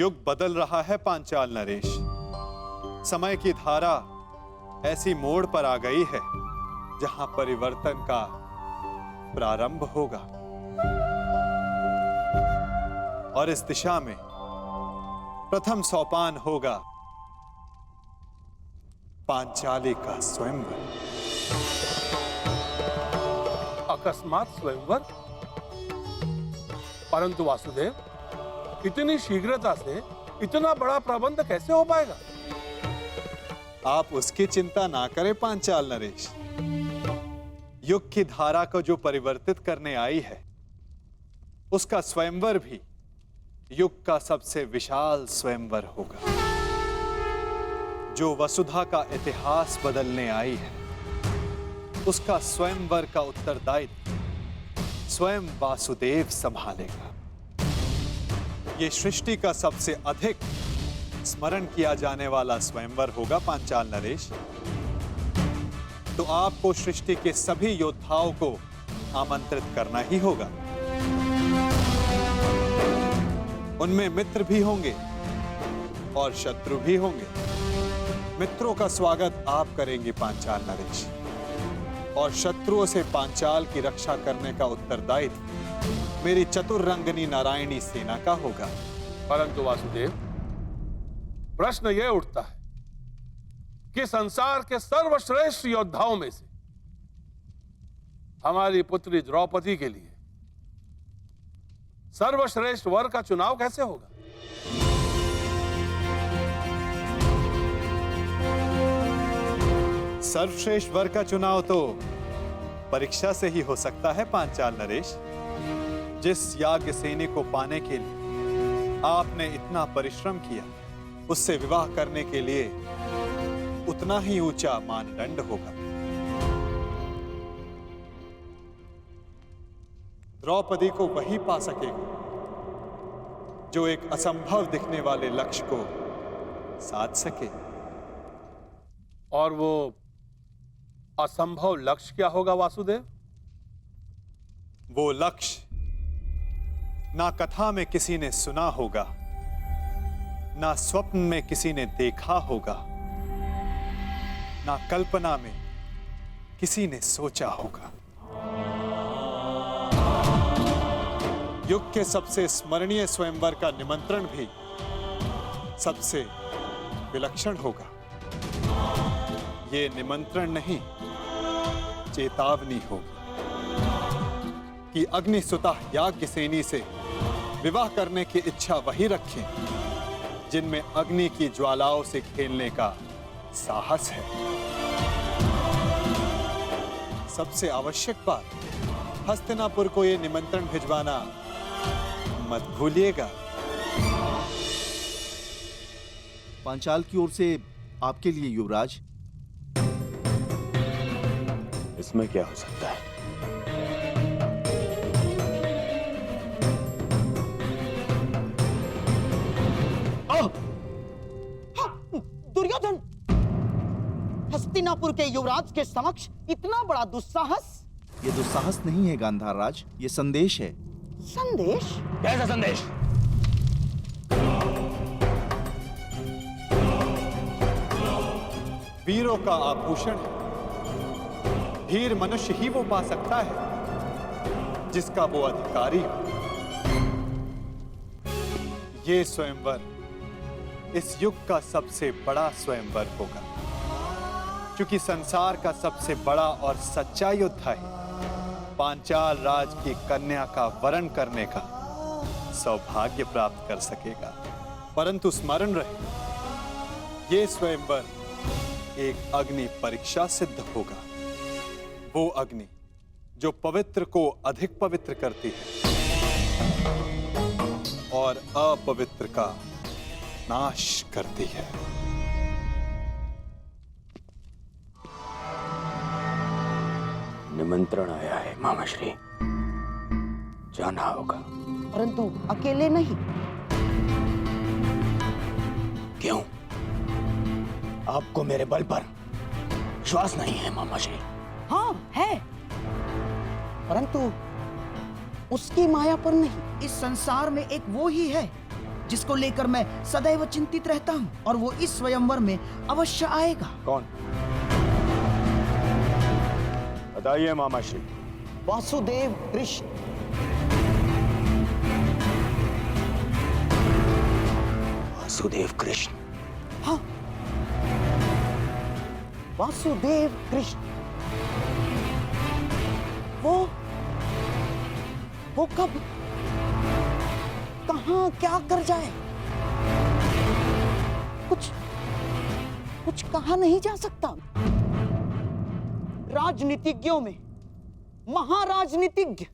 युग बदल रहा है पांचाल नरेश। समय की धारा ऐसी मोड़ पर आ गई है जहां परिवर्तन का प्रारंभ होगा और इस दिशा में प्रथम सोपान होगा पांचाली का स्वयंवर। अकस्मात स्वयंवर? परंतु वासुदेव, इतनी शीघ्रता से इतना बड़ा प्रबंध कैसे हो पाएगा? आप उसकी चिंता ना करें पांचाल नरेश। युग की धारा को जो परिवर्तित करने आई है, उसका स्वयंवर भी युग का सबसे विशाल स्वयंवर होगा। जो वसुधा का इतिहास बदलने आई है, उसका स्वयंवर का उत्तरदायित्व स्वयं वासुदेव संभालेगा। ये सृष्टि का सबसे अधिक स्मरण किया जाने वाला स्वयंवर होगा पांचाल नरेश। तो आपको सृष्टि के सभी योद्धाओं को आमंत्रित करना ही होगा। उनमें मित्र भी होंगे और शत्रु भी होंगे। मित्रों का स्वागत आप करेंगे पांचाल नरेश, और शत्रुओं से पांचाल की रक्षा करने का उत्तरदायित्व मेरी चतुर्रंगनी नारायणी सेना का होगा। परंतु वासुदेव, प्रश्न यह उठता है कि संसार के सर्वश्रेष्ठ योद्धाओं में से हमारी पुत्री द्रौपदी के लिए सर्वश्रेष्ठ वर का चुनाव कैसे होगा? सर्वश्रेष्ठ वर का चुनाव तो परीक्षा से ही हो सकता है पांचाल नरेश। जिस याज्ञ सेनी को पाने के लिए आपने इतना परिश्रम किया, उससे विवाह करने के लिए उतना ही ऊंचा मानदंड होगा। द्रौपदी को वही पा सकेगा जो एक असंभव दिखने वाले लक्ष्य को साध सके। और वो असंभव लक्ष्य क्या होगा वासुदेव? वो लक्ष्य ना कथा में किसी ने सुना होगा, ना स्वप्न में किसी ने देखा होगा, ना कल्पना में किसी ने सोचा होगा। युग के सबसे स्मरणीय स्वयंवर का निमंत्रण भी सबसे विलक्षण होगा। ये निमंत्रण नहीं, चेतावनी होगी कि अग्निसुता याज्ञसेनी से विवाह करने की इच्छा वही रखें जिनमें अग्नि की ज्वालाओं से खेलने का साहस है। सबसे आवश्यक बात, हस्तिनापुर को यह निमंत्रण भिजवाना मत भूलिएगा। पांचाल की ओर से आपके लिए युवराज। इसमें क्या हो सकता है? दुर्योधन, हस्तिनापुर के युवराज के समक्ष इतना बड़ा दुस्साहस? ये दुस्साहस नहीं है गांधार राज, ये संदेश है। संदेश? कैसा संदेश? वीरों का आभूषण है। वीर मनुष्य ही वो पा सकता है जिसका वो अधिकारी हो। ये स्वयंवर इस युग का सबसे बड़ा स्वयंवर होगा, क्योंकि संसार का सबसे बड़ा और सच्चा योद्धा ही पांचाल राज की कन्या का वरण करने का सौभाग्य प्राप्त कर सकेगा। परंतु स्मरण रहे, ये स्वयंवर एक अग्नि परीक्षा सिद्ध होगा। वो अग्नि जो पवित्र को अधिक पवित्र करती है और अपवित्र का नाश करती है। निमंत्रण आया है मामाश्री, जाना होगा। परंतु अकेले नहीं। क्यों? आपको मेरे बल पर विश्वास नहीं है मामाश्री? हाँ है, परंतु उसकी माया पर नहीं। इस संसार में एक वो ही है जिसको लेकर मैं सदैव चिंतित रहता हूँ, और वो इस स्वयंवर में अवश्य आएगा। कौन? बताइए मामा श्री। वासुदेव कृष्ण। वासुदेव कृष्ण? हाँ, वासुदेव कृष्ण। वो कब, कहाँ, क्या कर जाए, कुछ कहा नहीं जा सकता। राजनीतिज्ञों में महाराजनीतिज्ञ,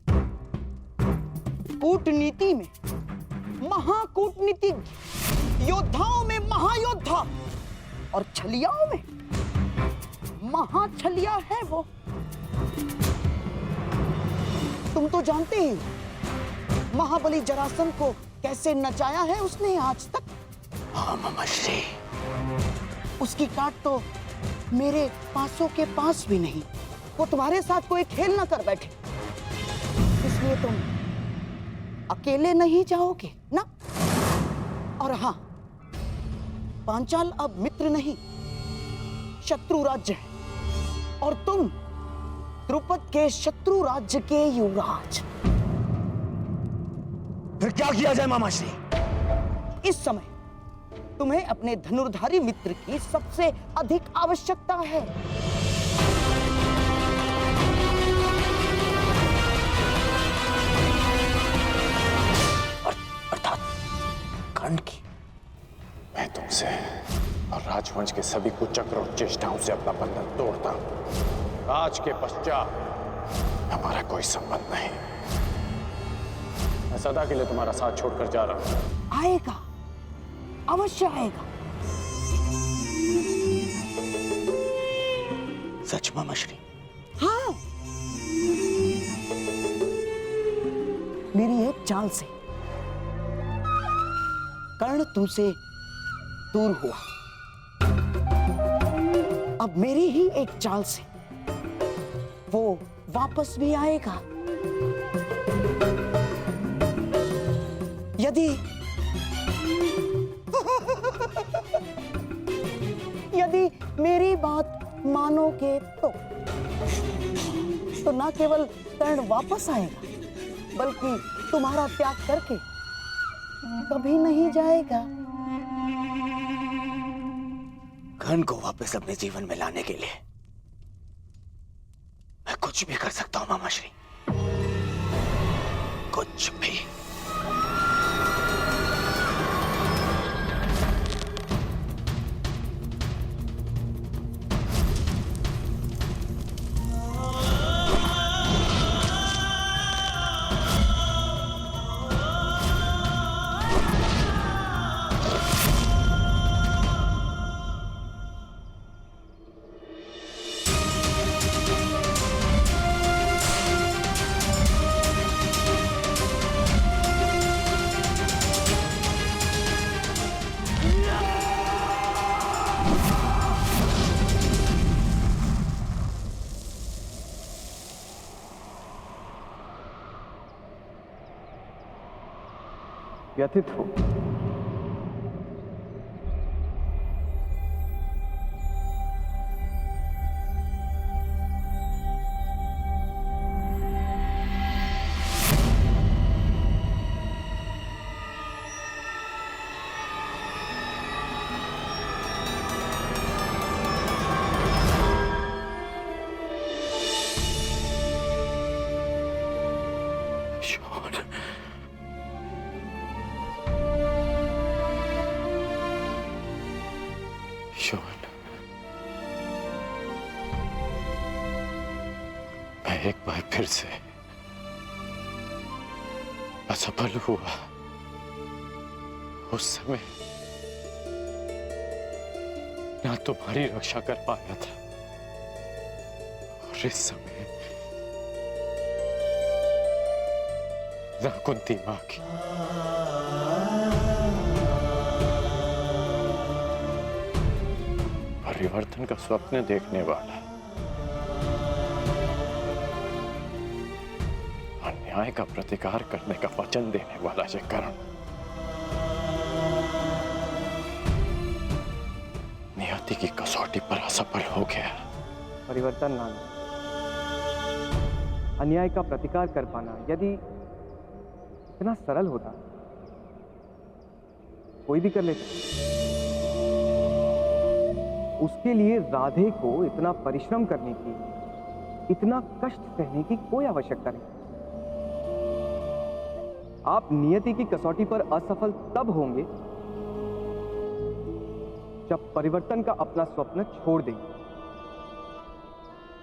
कूटनीति में महाकूटनीतिज्ञ, योद्धाओं में महायोद्धा और छलियाओं में महाछलिया है वो। तुम तो जानते ही महाबली जरासंध को कैसे नचाया है उसने आज तक। हाँ मामा श्री। उसकी काट तो मेरे पासों के पास भी नहीं। वो तुम्हारे साथ कोई खेल ना कर बैठे, इसलिए तुम अकेले नहीं जाओगे ना। और हाँ, पांचाल अब मित्र नहीं, शत्रु राज्य है, और तुम द्रुपद के शत्रु राज्य के युवराज। फिर क्या किया जाए मामा श्री? इस समय तुम्हें अपने धनुर्धारी मित्र की सबसे अधिक आवश्यकता है। अर्थात कर्ण की। मैं तुमसे और राजवंश के सभी कुचक्र और चेष्टाओं से अपना बंधन तोड़ता हूं। आज के पश्चात हमारा कोई संबंध नहीं। मैं सदा के लिए तुम्हारा साथ छोड़कर जा रहा हूं। आएगा, अवश्य आएगा। सच मामा श्री? हाँ, मेरी एक चाल से कर्ण तुमसे दूर हुआ, अब मेरी ही एक चाल से वो वापस भी आएगा। यदि मेरी बात मानोगे तो ना केवल कर्ण वापस आएगा, बल्कि तुम्हारा त्याग करके कभी नहीं जाएगा। कर्ण को वापस अपने जीवन में लाने के लिए मैं कुछ भी कर सकता हूं मामा श्री, कुछ भी। व्यथित हो। शोन, मैं एक बार फिर से असफल हुआ। उस समय ना तुम्हारी रक्षा कर पाया था, और इस समय ना कुंती मां की। परिवर्तन का स्वप्न देखने वाला, अन्याय का प्रतिकार करने का वचन देने वाला ये कर्ण नियति की कसौटी पर असफल हो गया। परिवर्तन लाना, अन्याय का प्रतिकार कर पाना यदि इतना सरल होता कोई भी कर लेता। उसके लिए राधे को इतना परिश्रम करने की, इतना कष्ट सहने की कोई आवश्यकता नहीं। आप नियति की कसौटी पर असफल तब होंगे जब परिवर्तन का अपना स्वप्न छोड़ देंगे।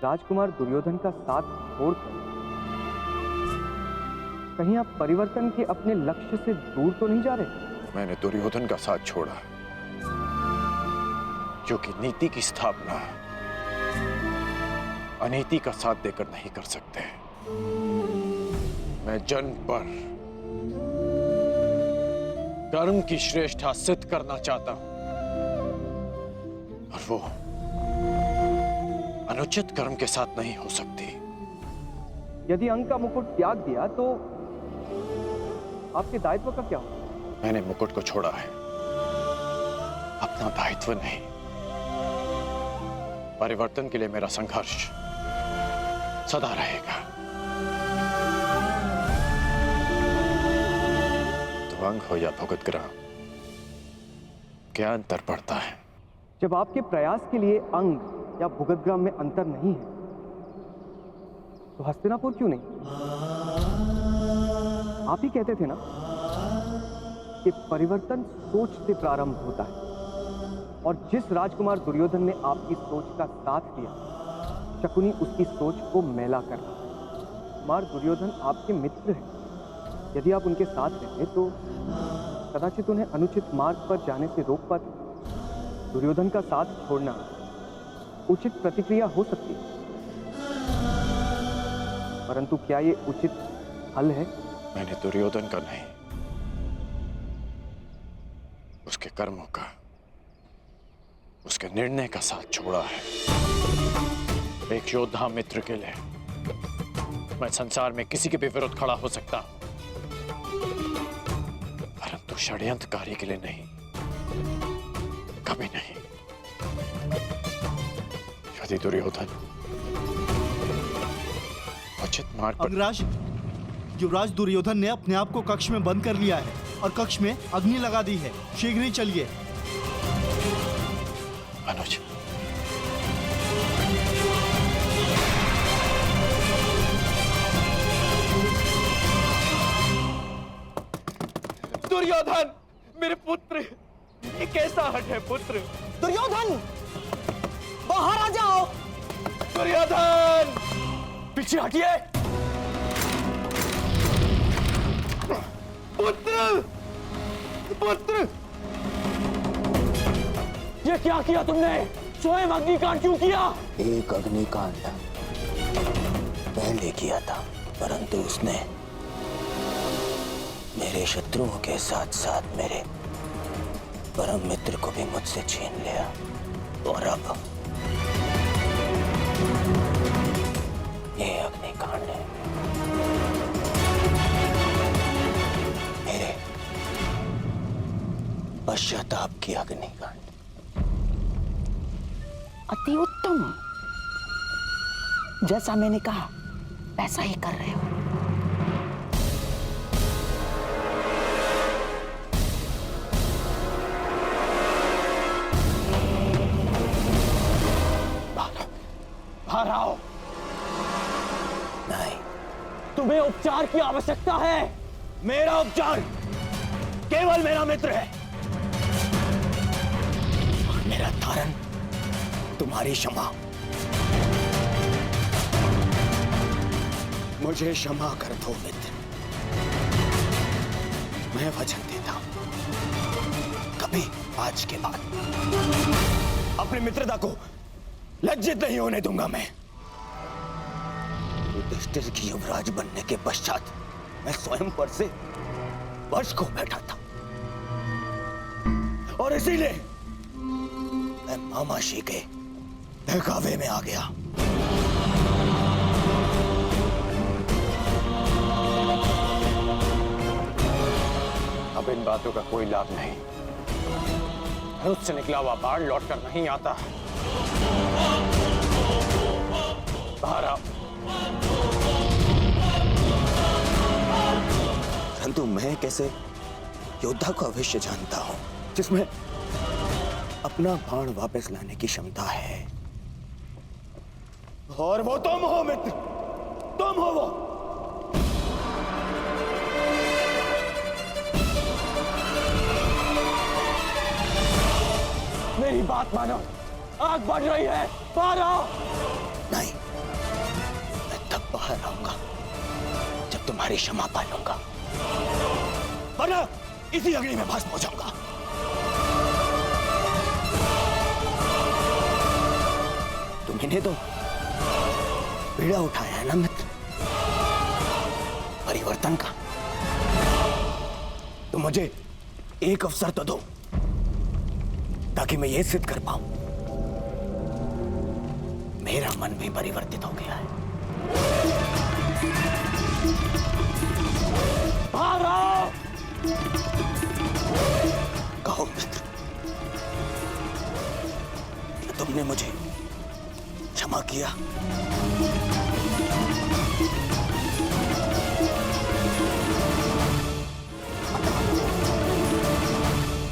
राजकुमार दुर्योधन का साथ छोड़कर कहीं आप परिवर्तन के अपने लक्ष्य से दूर तो नहीं जा रहे? मैंने दुर्योधन का साथ छोड़ा क्योंकि नीति की स्थापना अनीति का साथ देकर नहीं कर सकते। मैं जन्म पर कर्म की श्रेष्ठता सिद्ध करना चाहता हूं और वो अनुचित कर्म के साथ नहीं हो सकती। यदि अंक का मुकुट त्याग दिया तो आपके दायित्व का क्या होगा? मैंने मुकुट को छोड़ा है, अपना दायित्व नहीं। परिवर्तन के लिए मेरा संघर्ष सदा रहेगा। ध्वंग हो या भुगतग्राम, क्या अंतर पड़ता है? जब आपके प्रयास के लिए अंग या भुगतग्राम में अंतर नहीं है तो हस्तिनापुर क्यों नहीं? आप ही कहते थे ना कि परिवर्तन सोच से प्रारंभ होता है, और जिस राजकुमार दुर्योधन ने आपकी सोच का साथ दिया, शकुनी उसकी सोच को मैला कर रहा है। कुमार दुर्योधन आपके मित्र हैं। यदि आप उनके साथ रहते तो कदाचित उन्हें अनुचित मार्ग पर जाने से रोक पाते। दुर्योधन का साथ छोड़ना उचित प्रतिक्रिया हो सकती है, परंतु क्या ये उचित हल है? मैंने दुर्योधन का नहीं, उसके कर्मों का, उसके निर्णय का साथ छोड़ा है। एक योद्धा मित्र के लिए मैं संसार में किसी के भी विरुद्ध खड़ा हो सकता हूं, परंतु षड्यंत्रकारी के लिए नहीं, कभी नहीं। यदि दुर्योधन उचित मार्ग पर... अग्रराज, युवराज दुर्योधन ने अपने आप को कक्ष में बंद कर लिया है और कक्ष में अग्नि लगा दी है। शीघ्र ही चलिए। अनुज, दुर्योधन, मेरे पुत्र, ये कैसा हट है पुत्र? दुर्योधन, बाहर आ जाओ। दुर्योधन, पीछे हटिए। पुत्र, पुत्र, ये क्या किया तुमने? स्वयं अग्निकांड क्यों किया? एक अग्निकांड पहले किया था, परंतु उसने मेरे शत्रुओं के साथ साथ मेरे परम मित्र को भी मुझसे छीन लिया, और अब ये अग्निकांड है मेरे पश्चाताप की अग्निकांड। अति उत्तम, जैसा मैंने कहा वैसा ही कर रहे हो। बाहर आओ। नहीं, तुम्हें उपचार की आवश्यकता है। मेरा उपचार केवल मेरा मित्र है, और मेरा तारण तुम्हारी क्षमा। मुझे क्षमा कर दो मित्र, मैं वचन देता हूं, कभी आज के बाद अपनी मित्रता को लज्जित नहीं होने दूंगा। मैं युधिष्ठिर की युवराज बनने के पश्चात मैं स्वयं पर से वश को बैठा था, और इसीलिए मैं मामाशी के बहकावे में आ गया। अब इन बातों का कोई लाभ नहीं। धनुष से निकला हुआ बाण लौटकर नहीं आता। बाहर आओ। परंतु मैं कैसे योद्धा को अवश्य जानता हूं जिसमें अपना बाण वापस लाने की क्षमता है। और वो तुम हो मित्र, तुम हो वो। मेरी बात मानो, आग बढ़ रही है, बाहर आओ। नहीं, मैं तब बाहर आऊंगा जब तुम्हारी क्षमा पालूंगा, वरना इसी अग्नि में भस्म हो जाऊंगा। तुम्हें तो पीड़ा उठाया है ना मित्र, परिवर्तन का। तो मुझे एक अवसर तो दो ताकि मैं ये सिद्ध कर पाऊं मेरा मन भी परिवर्तित हो गया है। बाहर आओ। कहो मित्र, तुमने मुझे क्षमा किया?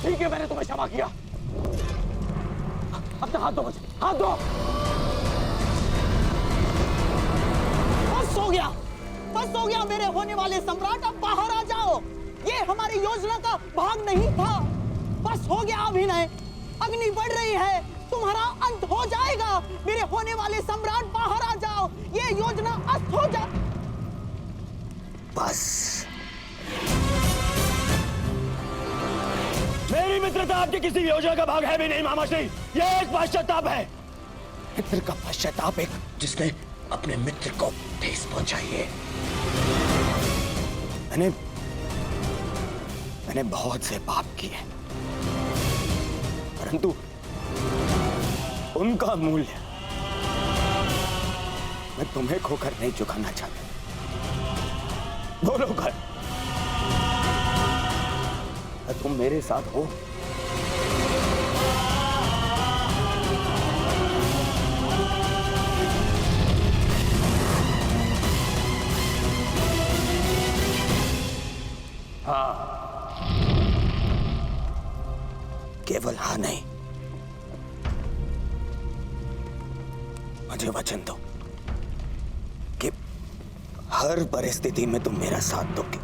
ठीक है, मैंने तुम्हें क्षमा किया। अपना हाथ दो मुझे, हाथ दो। बस हो गया मेरे होने वाले सम्राट, अब बाहर आ जाओ। ये हमारी योजना का भाग नहीं था। बस हो गया अभिनय। अग्नि बढ़ रही है, तुम्हारा अंत हो जाएगा। मेरे होने वाले सम्राट बाहर आ जाओ, ये योजना अस्त हो जा। बस मेरी मित्रता आपकी किसी योजना का भाग है भी नहीं मामाश्री। यह एक पश्चाताप है। मित्र का पश्चाताप एक जिसने अपने मित्र को ठेस पहुंचाई है। मैंने बहुत से पाप किए, परंतु उनका मूल्य मैं तुम्हें खोकर नहीं चुकाना चाहता। बोलो घर, तुम मेरे साथ हो? हाँ। केवल हाँ नहीं, मुझे वचन दो कि हर परिस्थिति में तुम मेरा साथ दोगे।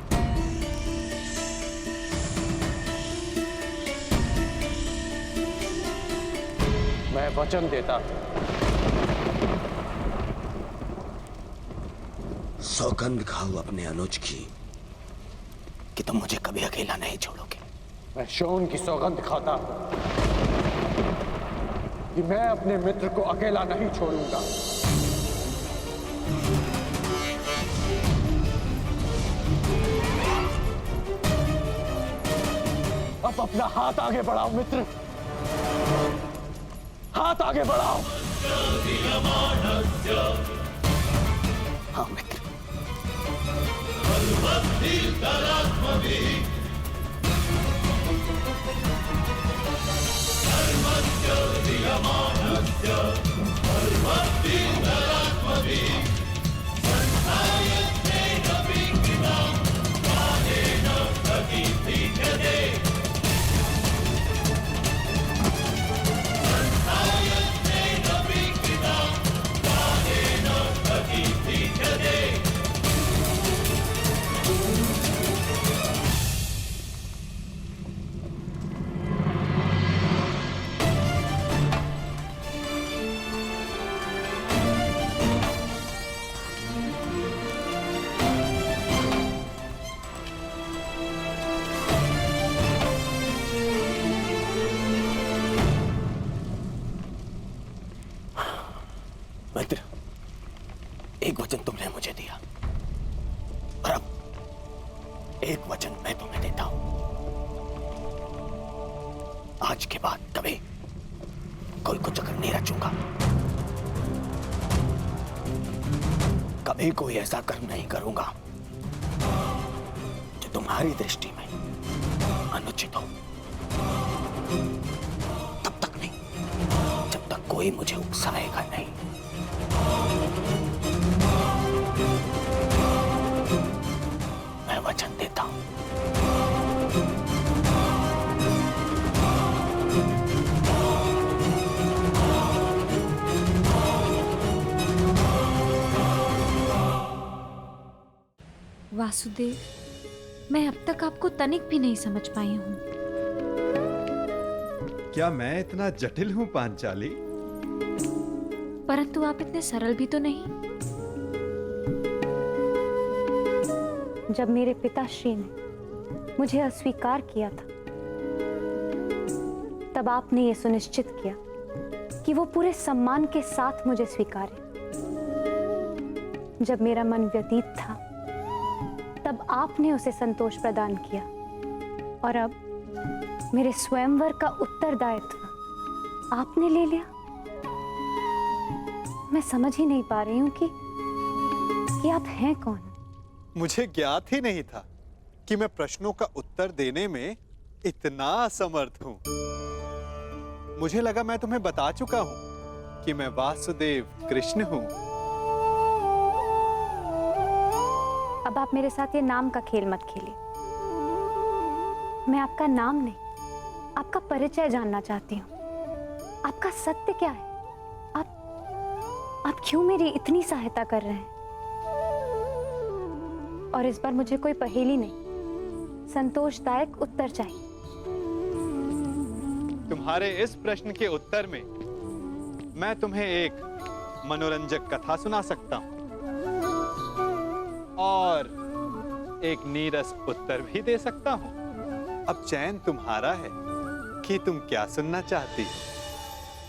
मैं वचन देता, सौगंध खाओ अपने अनुज की कि तुम मुझे कभी अकेला नहीं छोड़ोगे। मैं शोन की सौगंध खाता कि मैं अपने मित्र को अकेला नहीं छोड़ूंगा। अब अपना हाथ आगे बढ़ाओ मित्र, हाथ आगे बढ़ाओ। हाँ मित्र। मित्र, एक वचन तुमने मुझे दिया और अब एक वचन मैं तुम्हें देता हूं। आज के बाद कभी कोई को चक्कर नहीं रचूंगा, कभी कोई ऐसा कर्म नहीं करूंगा जो तुम्हारी दृष्टि में अनुचित हो। कोई मुझे उकसाएगा नहीं। मैं वचन देता हूं। वासुदेव, मैं अब तक आपको तनिक भी नहीं समझ पाई हूँ। क्या मैं इतना जटिल हूं पांचाली? परंतु आप इतने सरल भी तो नहीं। जब मेरे पिताश्री ने मुझे अस्वीकार किया था, तब आपने ये सुनिश्चित किया कि वो पूरे सम्मान के साथ मुझे स्वीकारे। जब मेरा मन व्यतीत था, तब आपने उसे संतोष प्रदान किया, और अब मेरे स्वयंवर का उत्तरदायित्व आपने ले लिया। मैं समझ ही नहीं पा रही हूं कि आप हैं कौन। मुझे ज्ञात ही नहीं था कि मैं प्रश्नों का उत्तर देने में इतना असमर्थ हूं। मुझे लगा मैं तुम्हें बता चुका हूं कि मैं वासुदेव कृष्ण हूं। अब आप मेरे साथ ये नाम का खेल मत खेलिए। मैं आपका नाम नहीं, आपका परिचय जानना चाहती हूँ। आपका सत्य क्या है? आप क्यों मेरी इतनी सहायता कर रहे हैं? और इस बार मुझे कोई पहेली नहीं, संतोषदायक उत्तर चाहिए। तुम्हारे इस प्रश्न के उत्तर में मैं तुम्हें एक मनोरंजक कथा सुना सकता हूं और एक नीरस उत्तर भी दे सकता हूं। अब चयन तुम्हारा है कि तुम क्या सुनना चाहती हो।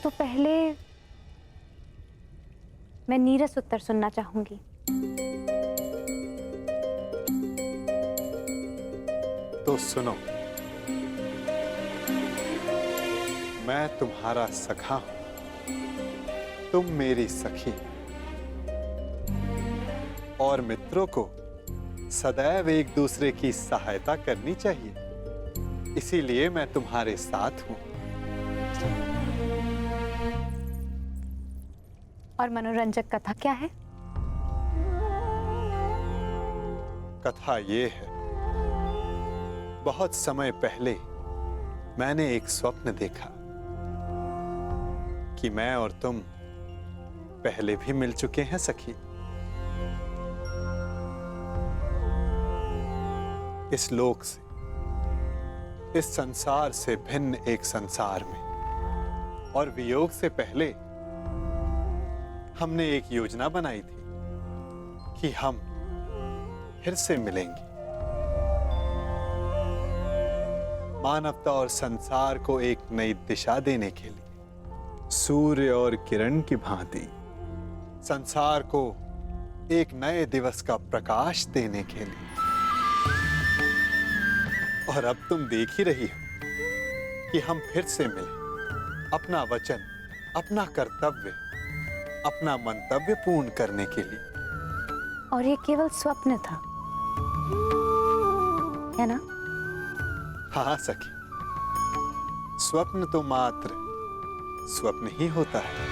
तो पहले मैं नीरस उत्तर सुनना चाहूंगी। तो सुनो, मैं तुम्हारा सखा हूं, तुम मेरी सखी, और मित्रों को सदैव एक दूसरे की सहायता करनी चाहिए। इसीलिए मैं तुम्हारे साथ हूं। और मनोरंजक कथा क्या है? कथा ये है, बहुत समय पहले मैंने एक स्वप्न देखा कि मैं और तुम पहले भी मिल चुके हैं सखी। इस लोक से, इस संसार से भिन्न एक संसार में, और वियोग से पहले हमने एक योजना बनाई थी कि हम फिर से मिलेंगे। मानवता और संसार को एक नई दिशा देने के लिए, सूर्य और किरण की भांति संसार को एक नए दिवस का प्रकाश देने के लिए। और अब तुम देख ही रही हो कि हम फिर से मिले, अपना वचन, अपना कर्तव्य, अपना मंतव्य पूर्ण करने के लिए। और ये केवल स्वप्न था, है ना? हाँ सखी, स्वप्न तो मात्र स्वप्न ही होता है।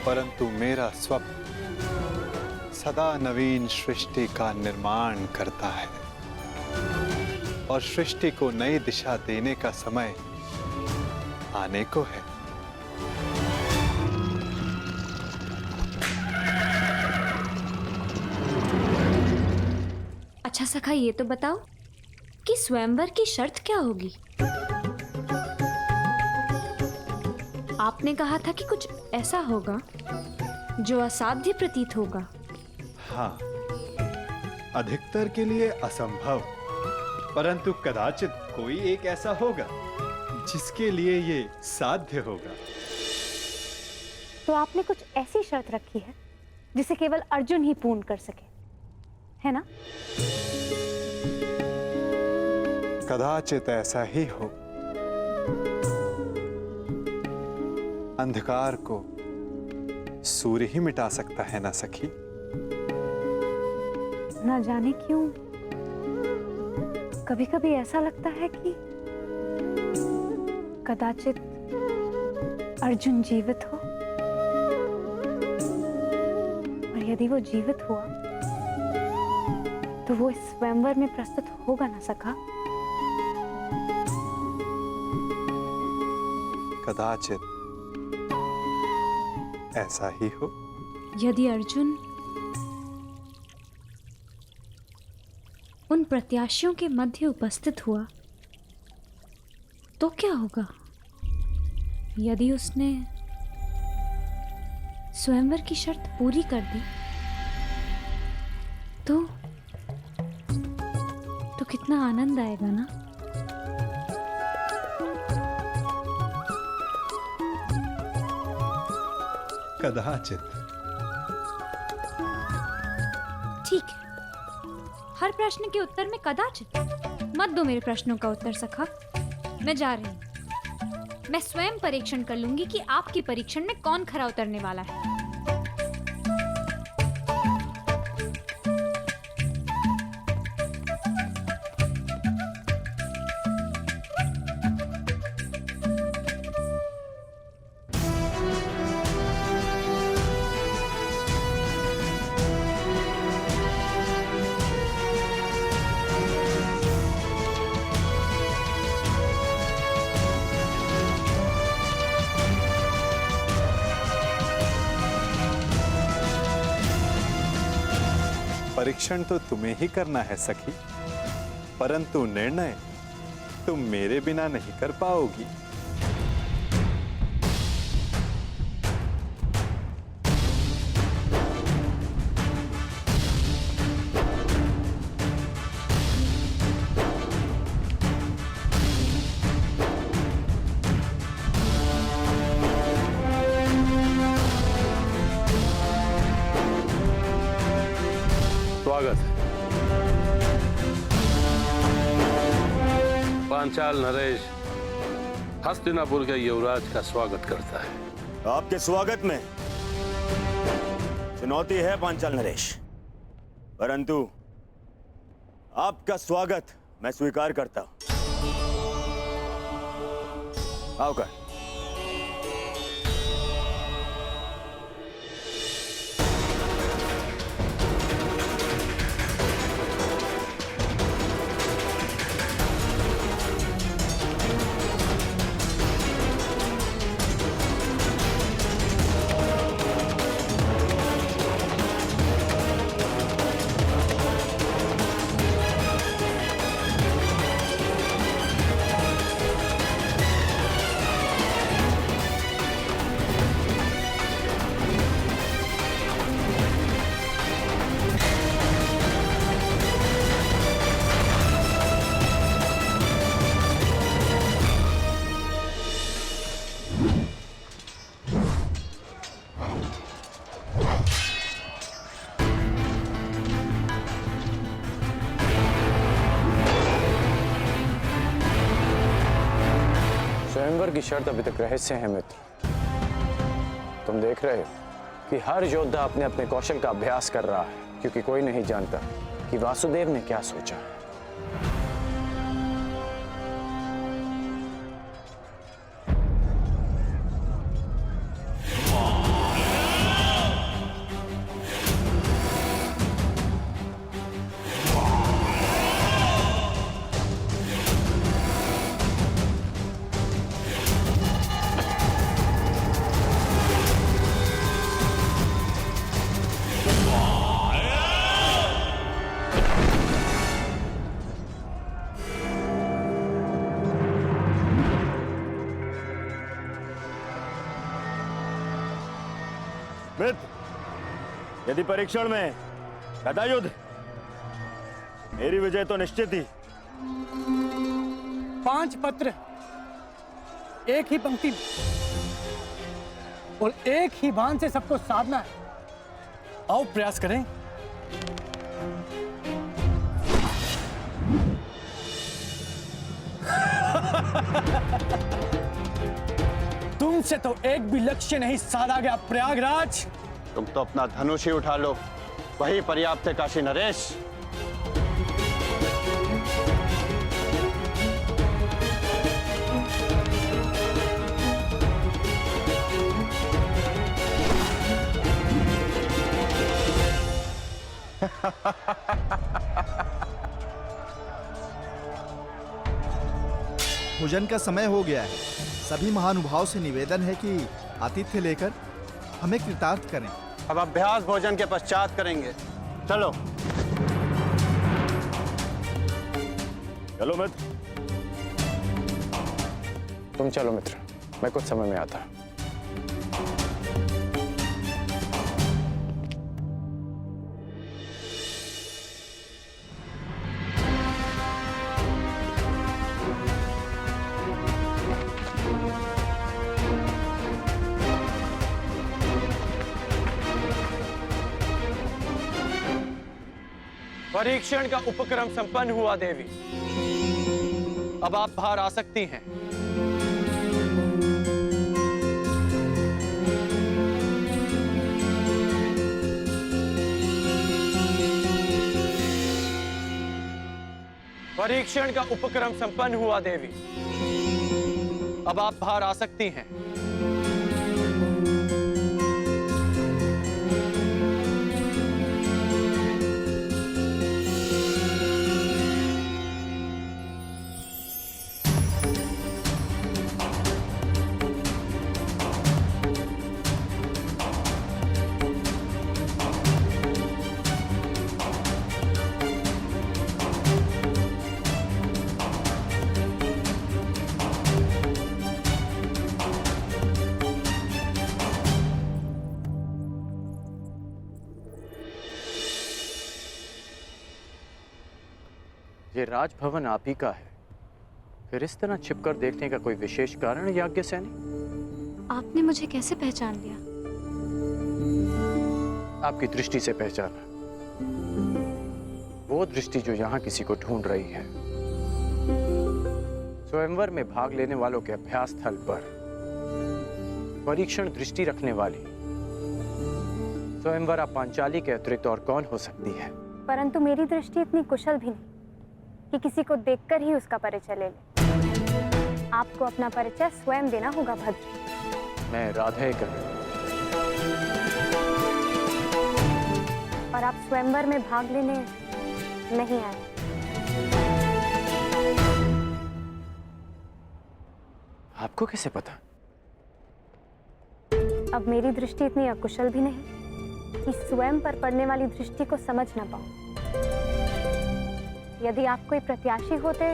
परंतु मेरा स्वप्न सदा नवीन सृष्टि का निर्माण करता है, और सृष्टि को नई दिशा देने का समय आने को है। अच्छा सखा, ये तो बताओ कि स्वयंवर की शर्त क्या होगी? आपने कहा था कि कुछ ऐसा होगा जो असाध्य प्रतीत होगा। हाँ, अधिकतर के लिए असंभव, परंतु कदाचित कोई एक ऐसा होगा जिसके लिए ये साध्य होगा। तो आपने कुछ ऐसी शर्त रखी है जिसे केवल अर्जुन ही पूर्ण कर सके, है ना? कदाचित ऐसा ही हो। अंधकार को सूर्य ही मिटा सकता है ना सखी? न जाने क्यों कभी कभी ऐसा लगता है कि कदाचित अर्जुन जीवित हो, और यदि वो जीवित हुआ तो वो इस स्वयंवर में प्रस्तुत होगा ना सखा। कदाचित ऐसा ही हो। यदि अर्जुन उन प्रत्याशियों के मध्य उपस्थित हुआ तो क्या होगा? यदि उसने स्वयंवर की शर्त पूरी कर दी तो कितना आनंद आएगा ना। कदाचित। ठीक है, हर प्रश्न के उत्तर में कदाचित मत दो मेरे प्रश्नों का उत्तर सखा। मैं जा रही हूं। मैं स्वयं परीक्षण कर लूंगी कि आपकी परीक्षण में कौन खरा उतरने वाला है। परीक्षण तो तुम्हें ही करना है सखी, परंतु निर्णय तुम मेरे बिना नहीं कर पाओगी। स्वागत है। पांचाल नरेश हस्तिनापुर के युवराज का स्वागत करता है। आपके स्वागत में चुनौती है पांचाल नरेश, परंतु आपका स्वागत मैं स्वीकार करता हूं। आओ कर। स्वयंवर की शर्त अभी तक रहस्य है मित्र। तुम देख रहे हो कि हर योद्धा अपने अपने कौशल का अभ्यास कर रहा है, क्योंकि कोई नहीं जानता कि वासुदेव ने क्या सोचा है। मित्र, यदि परीक्षण में गदायुद्ध, मेरी विजय तो निश्चित ही। 5 पत्र एक ही पंक्ति में और एक ही बाण से सबको साधना है। आओ प्रयास करें। तुमसे तो एक भी लक्ष्य नहीं साधा गया प्रयागराज। तुम तो अपना धनुष ही उठा लो, वही पर्याप्त है काशी नरेश। भोजन का समय हो गया है। सभी महानुभाव से निवेदन है कि आतिथ्य लेकर हमें कृतार्थ करें। अब अभ्यास भोजन के पश्चात करेंगे। चलो चलो मित्र। तुम चलो मित्र, मैं कुछ समय में आता। परीक्षण का उपक्रम संपन्न हुआ देवी। अब आप बाहर आ सकती हैं। परीक्षण का उपक्रम संपन्न हुआ देवी। अब आप बाहर आ सकती हैं। ये राजभवन आप ही का है, फिर इस तरह छिपकर देखने का कोई विशेष कारण है याज्ञसेनी? आपने मुझे कैसे पहचान लिया? आपकी दृष्टि से पहचाना। वो दृष्टि जो यहाँ किसी को ढूंढ रही है। स्वयंवर में भाग लेने वालों के अभ्यास स्थल पर परीक्षण दृष्टि रखने वाली स्वयंवरा पांचाली के अतिरिक्त और कौन हो सकती है? परंतु मेरी दृष्टि इतनी कुशल भी नहीं कि किसी को देखकर ही उसका परिचय ले ले। आपको अपना परिचय स्वयं देना होगा भद्र। मैं राधेकर। और आप स्वयंवर में भाग लेने नहीं आए। आपको कैसे पता? अब मेरी दृष्टि इतनी अकुशल भी नहीं कि स्वयं पर पड़ने वाली दृष्टि को समझ ना पाऊं। यदि आप कोई प्रत्याशी होते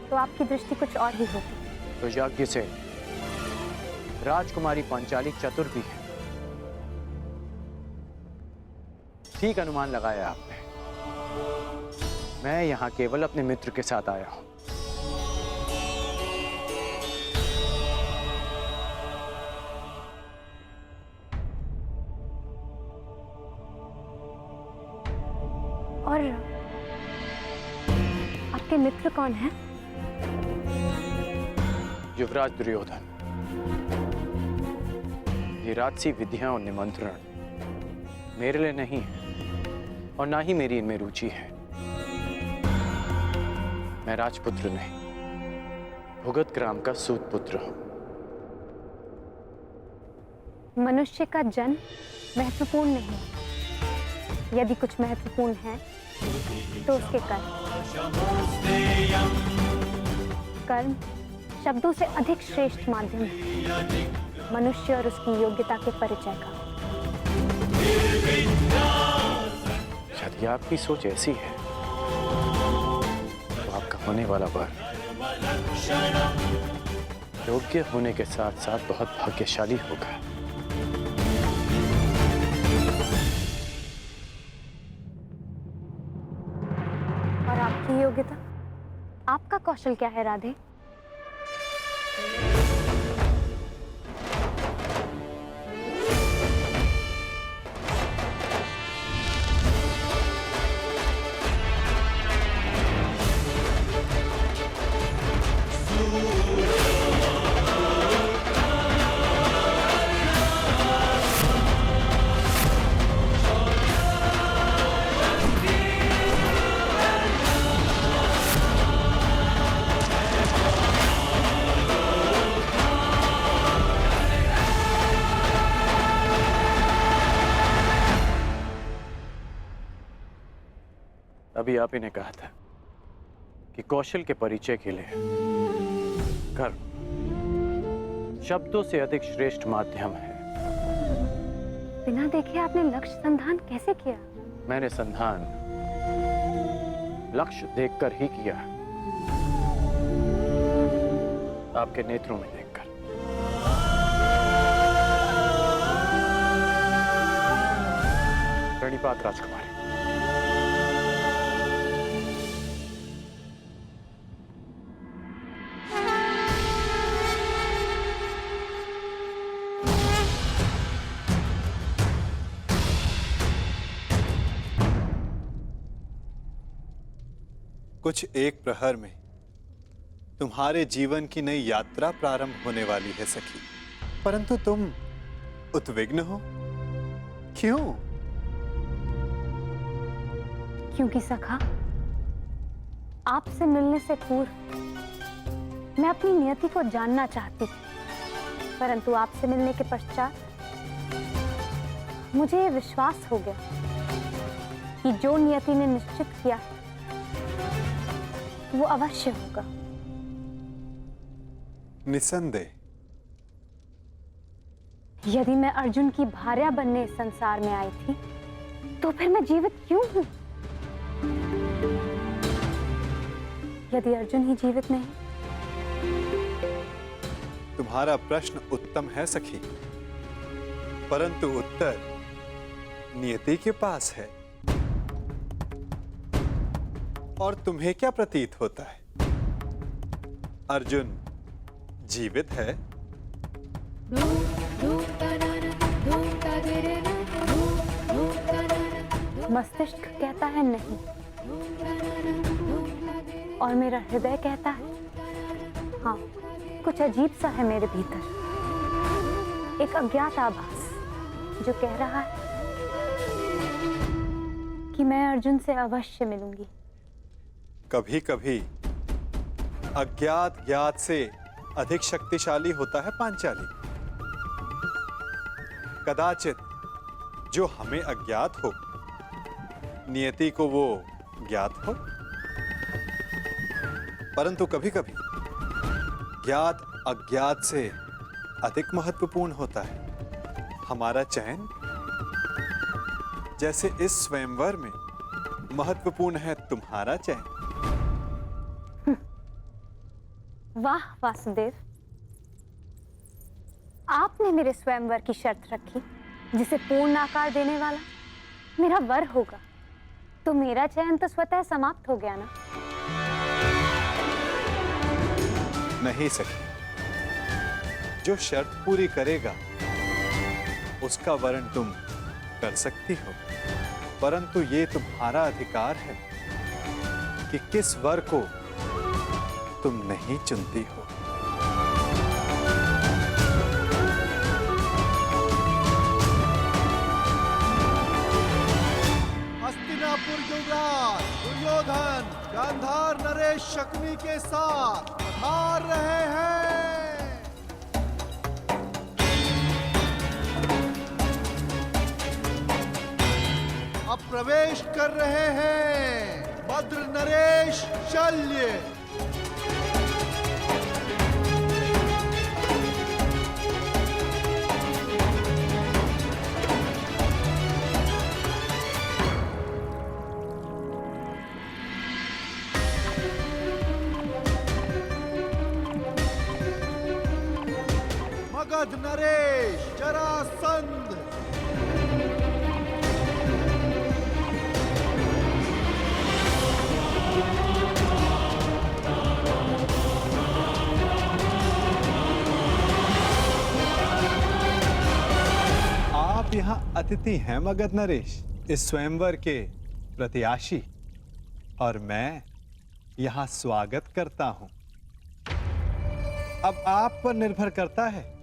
तो आपकी दृष्टि कुछ और ही होती। तो यज्ञ से राजकुमारी पांचाली चतुर भी है। ठीक अनुमान लगाया आपने। मैं यहां केवल अपने मित्र के साथ आया हूं। और आपके मित्र कौन हैं? युवराज दुर्योधन। ये राजसी विधियां और निमंत्रण मेरे लिए नहीं है और ना ही मेरी इनमें रुचि है। मैं राजपुत्र नहीं, भुगत ग्राम का सूत पुत्र हूं। मनुष्य का जन्म महत्वपूर्ण नहीं, यदि कुछ महत्वपूर्ण है तो उसके कर्म। कर्म शब्दों से अधिक श्रेष्ठ माध्यम है मनुष्य और उसकी योग्यता के परिचय का। यदि आपकी सोच ऐसी है तो आपका होने वाला वर योग्य होने के साथ साथ बहुत भाग्यशाली होगा। और आपकी योग्यता, आपका कौशल क्या है राधे? अभी आप ही ने कहा था कि कौशल के परिचय के लिए कर्म शब्दों से अधिक श्रेष्ठ माध्यम है। बिना देखे आपने लक्ष्य संधान कैसे किया? मैंने संधान लक्ष्य देखकर ही किया, आपके नेत्रों में देखकर। प्रणिपात राजकुमारी। कुछ एक प्रहर में तुम्हारे जीवन की नई यात्रा प्रारंभ होने वाली है सखी, परंतु तुम उद्विग्न हो, क्यों? क्योंकि सखा, आपसे मिलने से पूर्व मैं अपनी नियति को जानना चाहती थी, परंतु आपसे मिलने के पश्चात मुझे ये विश्वास हो गया कि जो नियति ने निश्चित किया वो अवश्य होगा। निसंदेह। यदि मैं अर्जुन की भार्या बनने इस संसार में आई थी, तो फिर मैं जीवित क्यों हूं? यदि अर्जुन ही जीवित नहीं। तुम्हारा प्रश्न उत्तम है सखी, परंतु उत्तर नियति के पास है। और तुम्हें क्या प्रतीत होता है? अर्जुन जीवित है? मस्तिष्क कहता है नहीं, और मेरा हृदय कहता है हाँ। कुछ अजीब सा है मेरे भीतर, एक अज्ञात आभास जो कह रहा है कि मैं अर्जुन से अवश्य मिलूंगी। कभी कभी अज्ञात ज्ञात से अधिक शक्तिशाली होता है पांचाली। कदाचित जो हमें अज्ञात हो, नियति को वो ज्ञात हो, परंतु कभी कभी ज्ञात अज्ञात से अधिक महत्वपूर्ण होता है हमारा चयन। जैसे इस स्वयंवर में महत्वपूर्ण है तुम्हारा चयन। वाह वासुदेव, आपने मेरे स्वयंवर की शर्त रखी जिसे पूर्ण आकार देने वाला मेरा वर होगा, तो मेरा चयन तो स्वतः समाप्त हो गया ना? नहीं सखी, जो शर्त पूरी करेगा उसका वर्ण तुम कर सकती हो, परंतु ये तुम्हारा अधिकार है कि किस वर को तुम नहीं चुनती हो। हस्तिनापुर युवराज दुर्योधन गांधार नरेश शकुनी के साथ हार रहे हैं। अब प्रवेश कर रहे हैं भद्र नरेश शल्य। मगध नरेश जरासंध। आप यहाँ अतिथि हैं मगध नरेश, इस स्वयंवर के प्रत्याशी, और मैं यहाँ स्वागत करता हूँ। अब आप पर निर्भर करता है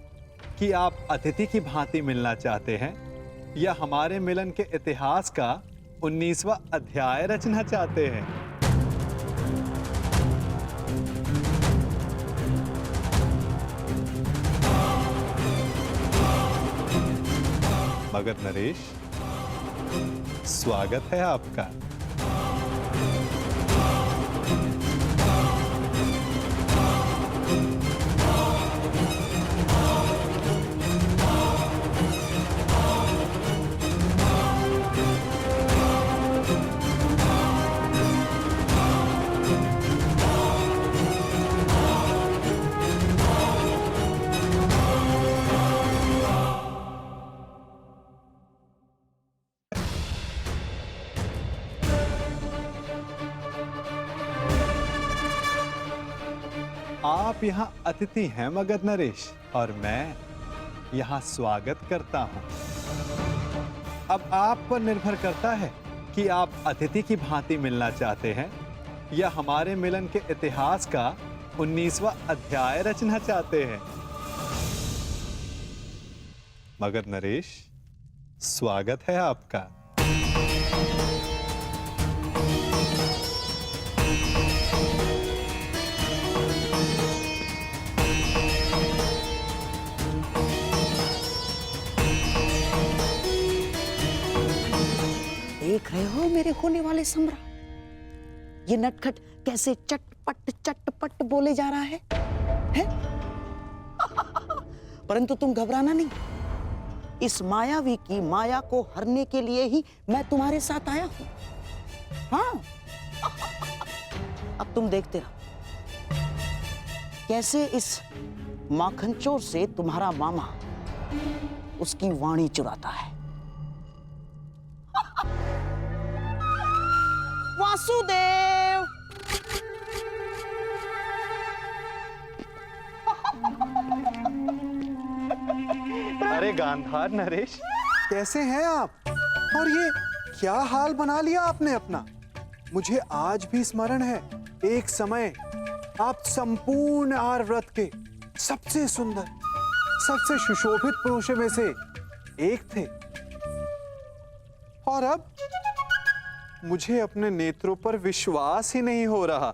कि आप अतिथि की भांति मिलना चाहते हैं या हमारे मिलन के इतिहास का 19वां अध्याय रचना चाहते हैं। मगध नरेश, स्वागत है आपका। आप यहाँ अतिथि हैं मगध नरेश, और मैं यहाँ स्वागत करता हूँ। अब आप पर निर्भर करता है कि आप अतिथि की भांति मिलना चाहते हैं या हमारे मिलन के इतिहास का 19वां अध्याय रचना चाहते हैं। मगध नरेश, स्वागत है आपका। देख रहे हो मेरे होने वाले सम्राट, ये नटखट कैसे चटपट चटपट बोले जा रहा है? परंतु तुम घबराना नहीं, इस मायावी की माया को हरने के लिए ही मैं तुम्हारे साथ आया हूं। हाँ, अब तुम देखते रहो कैसे इस माखनचोर से तुम्हारा मामा उसकी वाणी चुराता है। वासुदेव, अरे गांधार नरेश, कैसे हैं आप? और ये क्या हाल बना लिया आपने अपना? मुझे आज भी स्मरण है, एक समय आप संपूर्ण आर्यव्रत के सबसे सुंदर, सबसे सुशोभित पुरुषों में से एक थे। और अब मुझे अपने नेत्रों पर विश्वास ही नहीं हो रहा।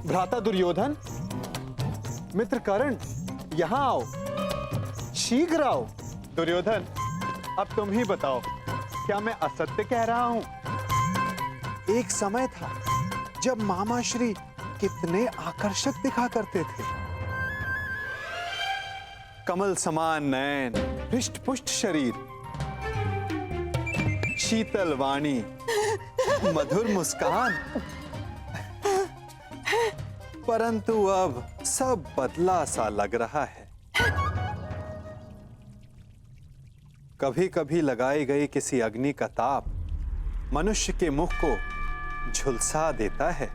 भ्राता दुर्योधन, मित्र कर्ण, यहां आओ, शीघ्र आओ। दुर्योधन, अब तुम ही बताओ, क्या मैं असत्य कह रहा हूं? एक समय था जब मामा श्री कितने आकर्षक दिखा करते थे। कमल समान नयन, हृष्ट पुष्ट शरीर, शीतल वाणी, मधुर मुस्कान। परंतु अब सब बदला सा लग रहा है। कभी कभी लगाई गई किसी अग्नि का ताप मनुष्य के मुख को झुलसा देता है।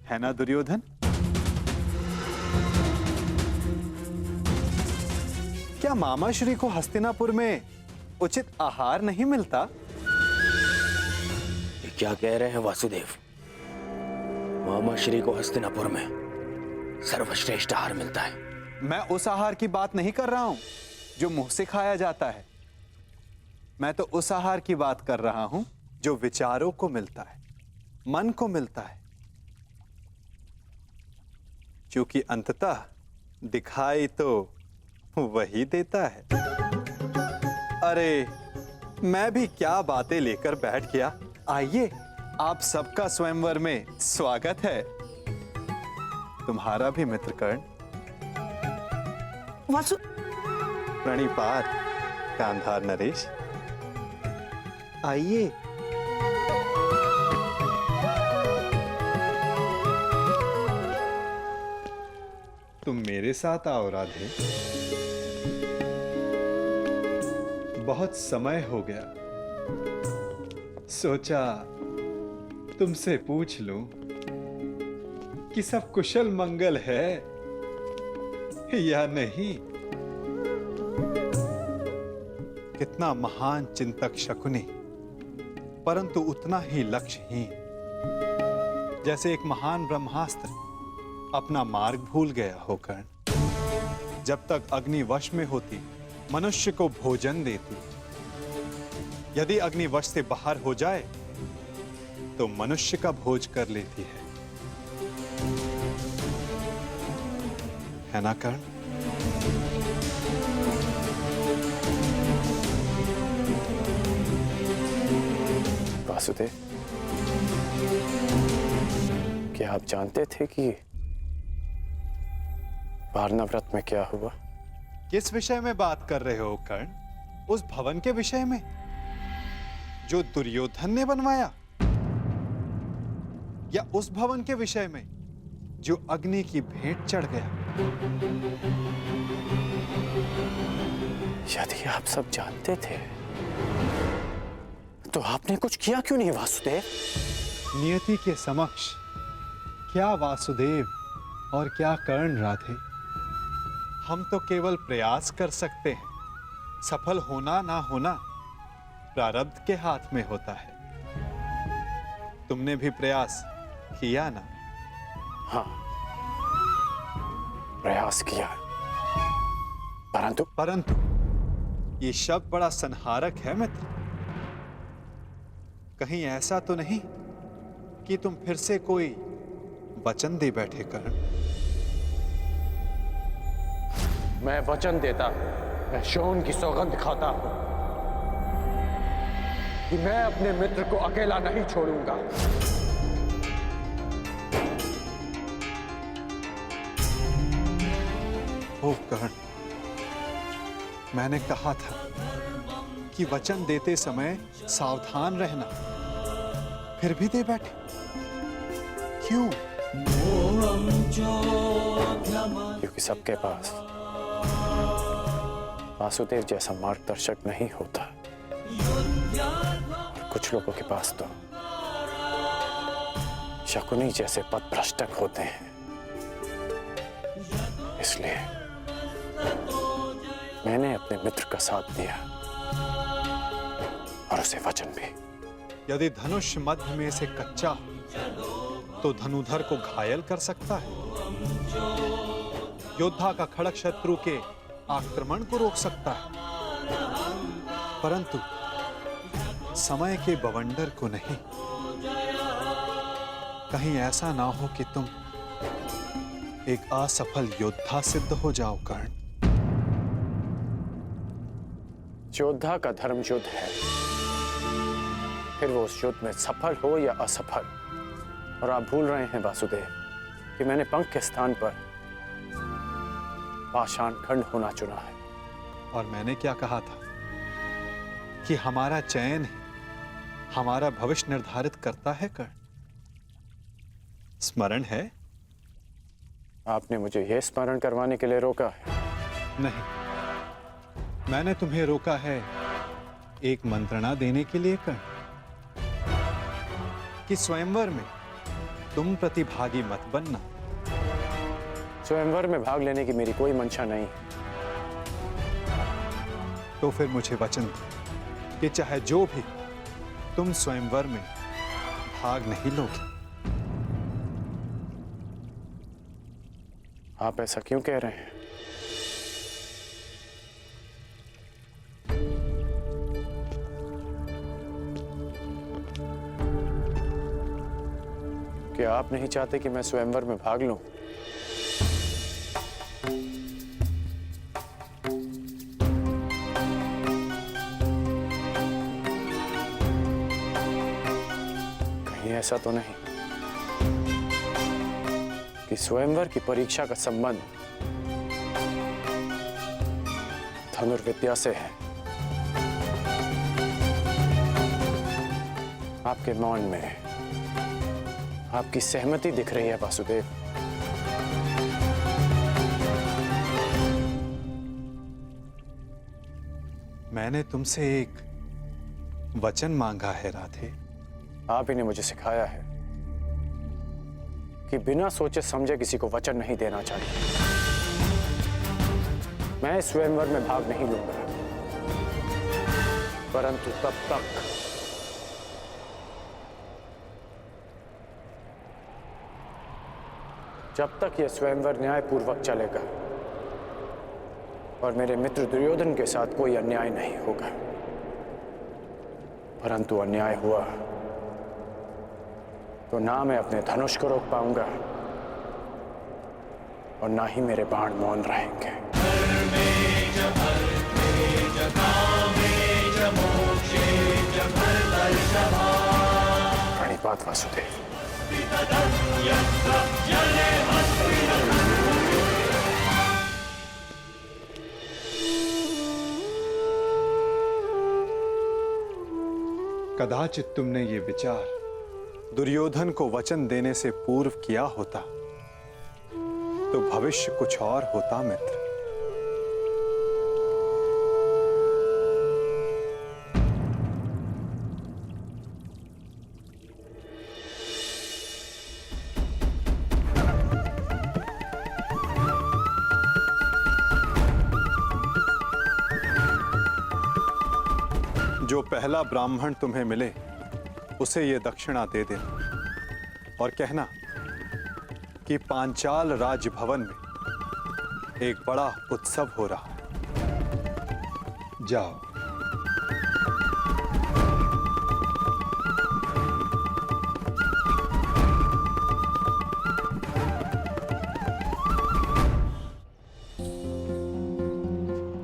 है ना दुर्योधन? क्या मामा श्री को हस्तिनापुर में उचित आहार नहीं मिलता? ये क्या कह रहे हैं वासुदेव? मामा श्री को हस्तिनापुर में सर्वश्रेष्ठ आहार मिलता है। मैं उस आहार की बात नहीं कर रहा हूं जो मुंह से खाया जाता है। मैं तो उस आहार की बात कर रहा हूं जो विचारों को मिलता है, मन को मिलता है, क्योंकि अंततः दिखाई तो वही देता है। अरे, मैं भी क्या बातें लेकर बैठ गया। आइए, आप सबका स्वयंवर में स्वागत है। तुम्हारा भी मित्र कर्ण। वासु, प्रणिपात गांधार नरेश, आइए। तुम मेरे साथ आओ राधे। बहुत समय हो गया, सोचा तुमसे पूछ लूं कि सब कुशल मंगल है या नहीं। कितना महान चिंतक शकुनी, परंतु उतना ही लक्ष्यहीन, जैसे एक महान ब्रह्मास्त्र अपना मार्ग भूल गया हो कर्ण। जब तक अग्नि वश में होती मनुष्य को भोजन देती, यदि अग्नि वश से बाहर हो जाए तो मनुष्य का भोज कर लेती है ना कर्ण? वासुदेव, क्या आप जानते थे कि वारणा व्रत में क्या हुआ? किस विषय में बात कर रहे हो कर्ण? उस भवन के विषय में जो दुर्योधन ने बनवाया, या उस भवन के विषय में जो अग्नि की भेंट चढ़ गया? यदि आप सब जानते थे तो आपने कुछ किया क्यों नहीं वासुदेव? नियति के समक्ष क्या वासुदेव और क्या कर्ण राधे, हम तो केवल प्रयास कर सकते हैं। सफल होना ना होना प्रारब्ध के हाथ में होता है। तुमने भी प्रयास किया ना? हाँ, प्रयास किया, परंतु ये शब्द बड़ा संहारक है मित्र। कहीं ऐसा तो नहीं कि तुम फिर से कोई वचन दे बैठे कर्ण? मैं वचन देता हूं, मैं शोन की सौगंध खाता हूं कि मैं अपने मित्र को अकेला नहीं छोड़ूंगा। ओ कर्ण, मैंने कहा था कि वचन देते समय सावधान रहना, फिर भी दे बैठे क्यों? क्योंकि सबके पास वासुदेव जैसा मार्गदर्शक नहीं होता। कुछ लोगों के पास तो शकुनी जैसे पथभ्रष्टक होते हैं। इसलिए मैंने अपने मित्र का साथ दिया और उसे वचन भी। यदि धनुष मध्य में से कच्चा हो तो धनुधर को घायल कर सकता है। योद्धा का खड़ग शत्रु के आक्रमण को रोक सकता है, परंतु समय के बवंडर को नहीं। कहीं ऐसा ना हो कि तुम एक असफल योद्धा सिद्ध हो जाओ कर्ण। योद्धा का धर्म युद्ध है, फिर वो उस युद्ध में सफल हो या असफल। और आप भूल रहे हैं वासुदेव कि मैंने पंख के स्थान पर पाषाण खंड होना चुना है। और मैंने क्या कहा था कि हमारा चयन ही हमारा भविष्य निर्धारित करता है कर्ण। स्मरण है? आपने मुझे यह स्मरण करवाने के लिए रोका है? नहीं, मैंने तुम्हें रोका है एक मंत्रणा देने के लिए कर्ण, कि स्वयंवर में तुम प्रतिभागी मत बनना। स्वयंवर में भाग लेने की मेरी कोई मंशा नहीं। तो फिर मुझे वचन दो कि चाहे जो भी, तुम स्वयंवर में भाग नहीं लोगे। आप ऐसा क्यों कह रहे हैं? क्या आप नहीं चाहते कि मैं स्वयंवर में भाग लूं? कहीं ऐसा तो नहीं कि स्वयंवर की परीक्षा का संबंध धनुर्विद्या से है? आपके मौन में आपकी सहमति दिख रही है वासुदेव। मैंने तुमसे एक वचन मांगा है राधे। आप ही ने मुझे सिखाया है कि बिना सोचे समझे किसी को वचन नहीं देना चाहिए। मैं स्वयंवर में भाग नहीं लूंगा, परंतु तब तक जब तक यह स्वयंवर न्यायपूर्वक चलेगा और मेरे मित्र दुर्योधन के साथ कोई अन्याय नहीं होगा। परंतु अन्याय हुआ तो ना मैं अपने धनुष को रोक पाऊंगा और ना ही मेरे बाण मौन रहेंगे। प्रणिपात वासुदेव। कदाचित तुमने ये विचार दुर्योधन को वचन देने से पूर्व किया होता तो भविष्य कुछ और होता मित्र। जो पहला ब्राह्मण तुम्हें मिले उसे ये दक्षिणा दे देना और कहना कि पांचाल राजभवन में एक बड़ा उत्सव हो रहा है। जाओ।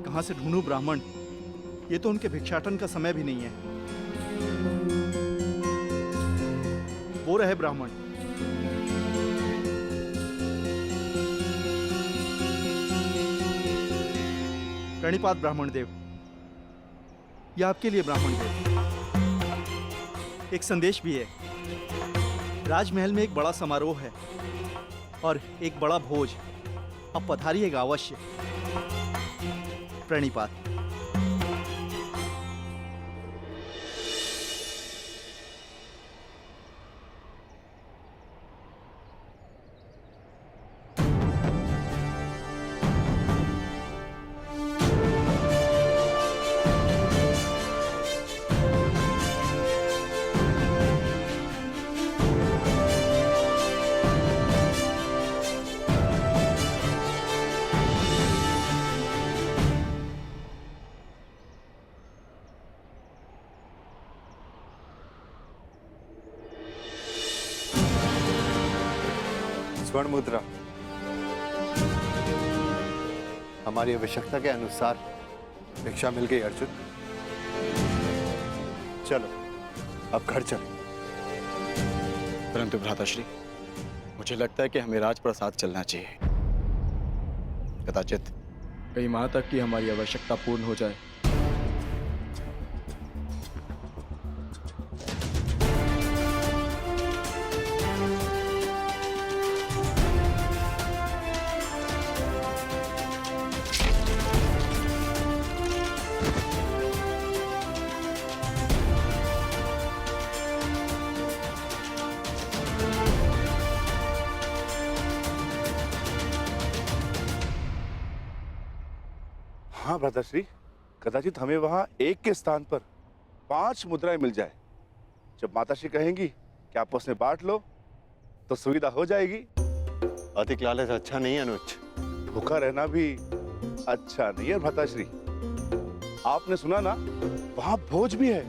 कहां से ढूंढूं ब्राह्मण? ये तो उनके भिक्षाटन का समय भी नहीं है। वो रहे ब्राह्मण। प्रणिपात ब्राह्मण देव। यह आपके लिए ब्राह्मण देव। एक संदेश भी है। राजमहल में एक बड़ा समारोह है और एक बड़ा भोज। अब पधारिएगा अवश्य। प्रणिपात। स्वर्ण मुद्रा हमारी आवश्यकता के अनुसार भिक्षा मिल गई अर्जुन। चलो अब घर चलें। परंतु भ्राताश्री, मुझे लगता है कि हमें राजप्रसाद चलना चाहिए। कदाचित कई माह तक की हमारी आवश्यकता पूर्ण हो जाए। हाँ भ्राताश्री, कदाचित हमें वहां एक के स्थान पर 5 मुद्राएं मिल जाए। जब माताश्री कहेंगी कि आपस में बांट लो तो सुविधा हो जाएगी। अधिक लालच अच्छा नहीं अनुज। भूखा रहना भी अच्छा नहीं है भ्राताश्री। आपने सुना ना, वहां भोज भी है।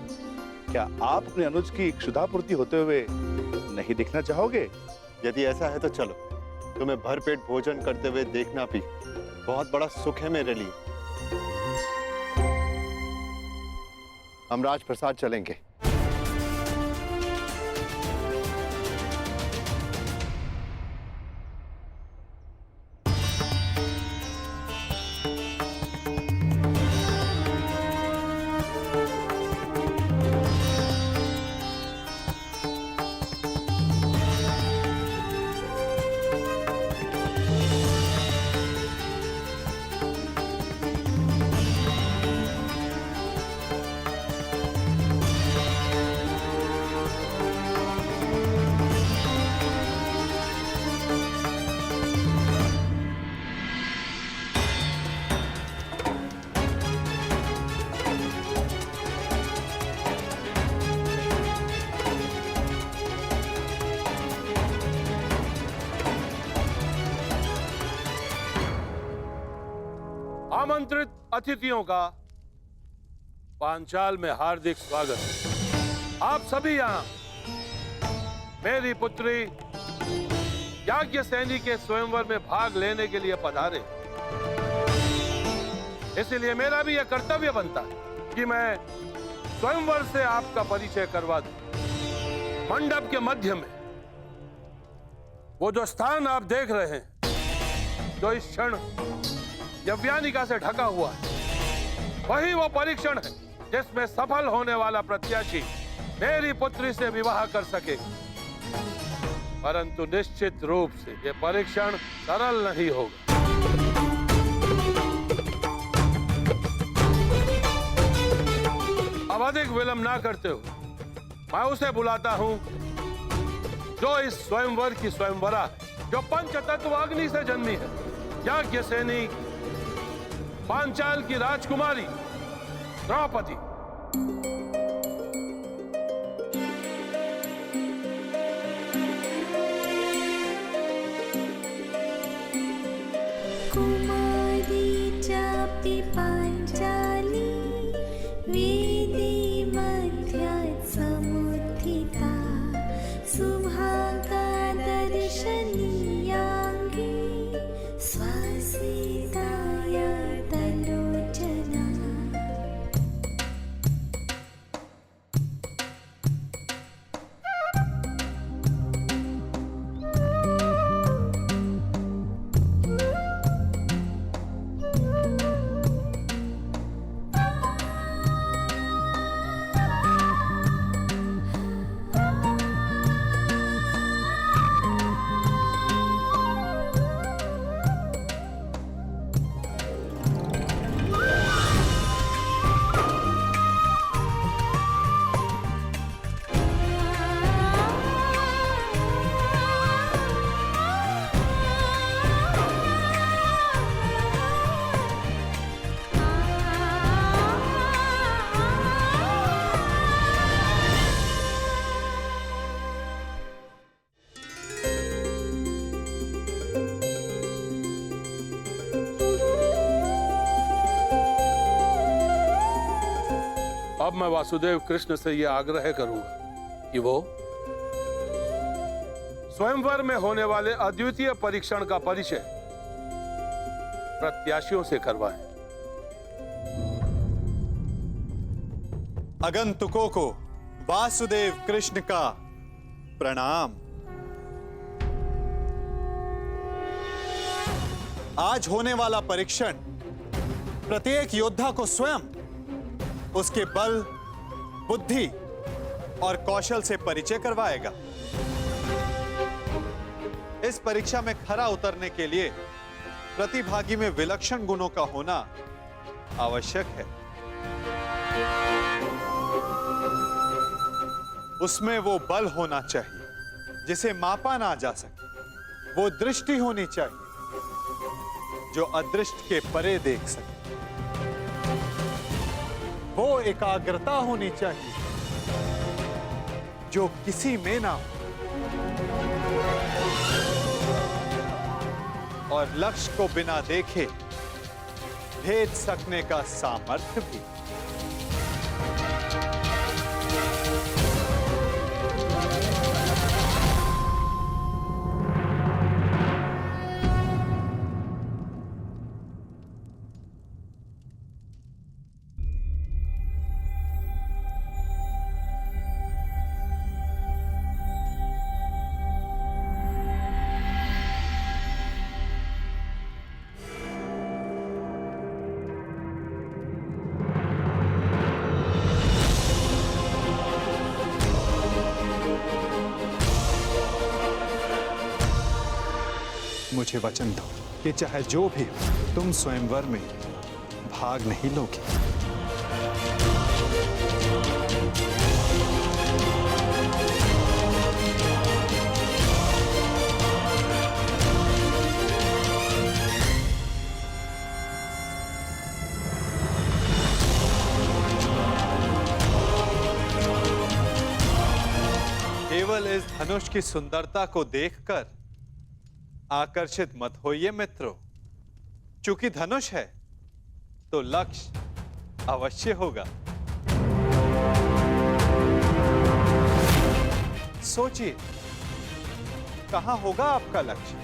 क्या आप अपने अनुज की क्षुधापूर्ति होते हुए नहीं देखना चाहोगे? यदि ऐसा है तो चलो, तुम्हें भरपेट भोजन करते हुए देखना भी बहुत बड़ा सुख है मेरे लिए। हम राजप्रसाद चलेंगे। आमंत्रित अतिथियों का पांचाल में हार्दिक स्वागत। आप सभी यहाँ मेरी पुत्री याज्ञसेनी के स्वयंवर में भाग लेने के लिए पधारे। इसलिए मेरा भी यह कर्तव्य बनता है कि मैं स्वयंवर से आपका परिचय करवा दूं। मंडप के मध्य में वो जो स्थान आप देख रहे हैं, जो इस क्षण यव्यानिका से ढका हुआ है, वही वो परीक्षण है जिसमें सफल होने वाला प्रत्याशी मेरी पुत्री से विवाह कर सके। परंतु निश्चित रूप से ये परीक्षण सरल नहीं होगा। अब अधिक विलंब ना करते हो, मैं उसे बुलाता हूं जो इस स्वयंवर की स्वयंवरा है, जो पंचतत्व अग्नि से जन्मी है, याज्ञसेनी पांचाल की राजकुमारी द्रौपदी। वेदी मध्यात् समुत्थिता सुभागा दर्शनीयाङ्गी स्वसीताय तलोचना। अब मैं वासुदेव कृष्ण से यह आग्रह करूंगा कि वो स्वयंवर में होने वाले अद्वितीय परीक्षण का परिचय प्रत्याशियों से करवाएं। आगंतुकों को वासुदेव कृष्ण का प्रणाम। आज होने वाला परीक्षण प्रत्येक योद्धा को स्वयं उसके बल, बुद्धि और कौशल से परिचय करवाएगा। इस परीक्षा में खरा उतरने के लिए प्रतिभागी में विलक्षण गुणों का होना आवश्यक है। उसमें वो बल होना चाहिए जिसे मापा ना जा सके, वो दृष्टि होनी चाहिए जो अदृष्ट के परे देख सके, वो एकाग्रता होनी चाहिए जो किसी में ना हो, और लक्ष्य को बिना देखे भेद सकने का सामर्थ्य भी। मुझे वचन दो कि चाहे जो भी हो, तुम स्वयंवर में भाग नहीं लोगे। केवल इस धनुष की सुंदरता को देखकर आकर्षित मत होइए मित्रों। चूंकि धनुष है तो लक्ष्य अवश्य होगा। सोचिए, कहां होगा आपका लक्ष्य?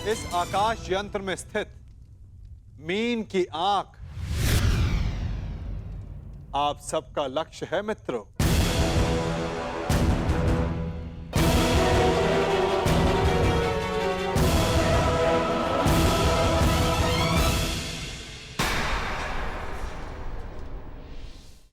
इस आकाश यंत्र में स्थित मीन की आंख आप सबका लक्ष्य है मित्रों।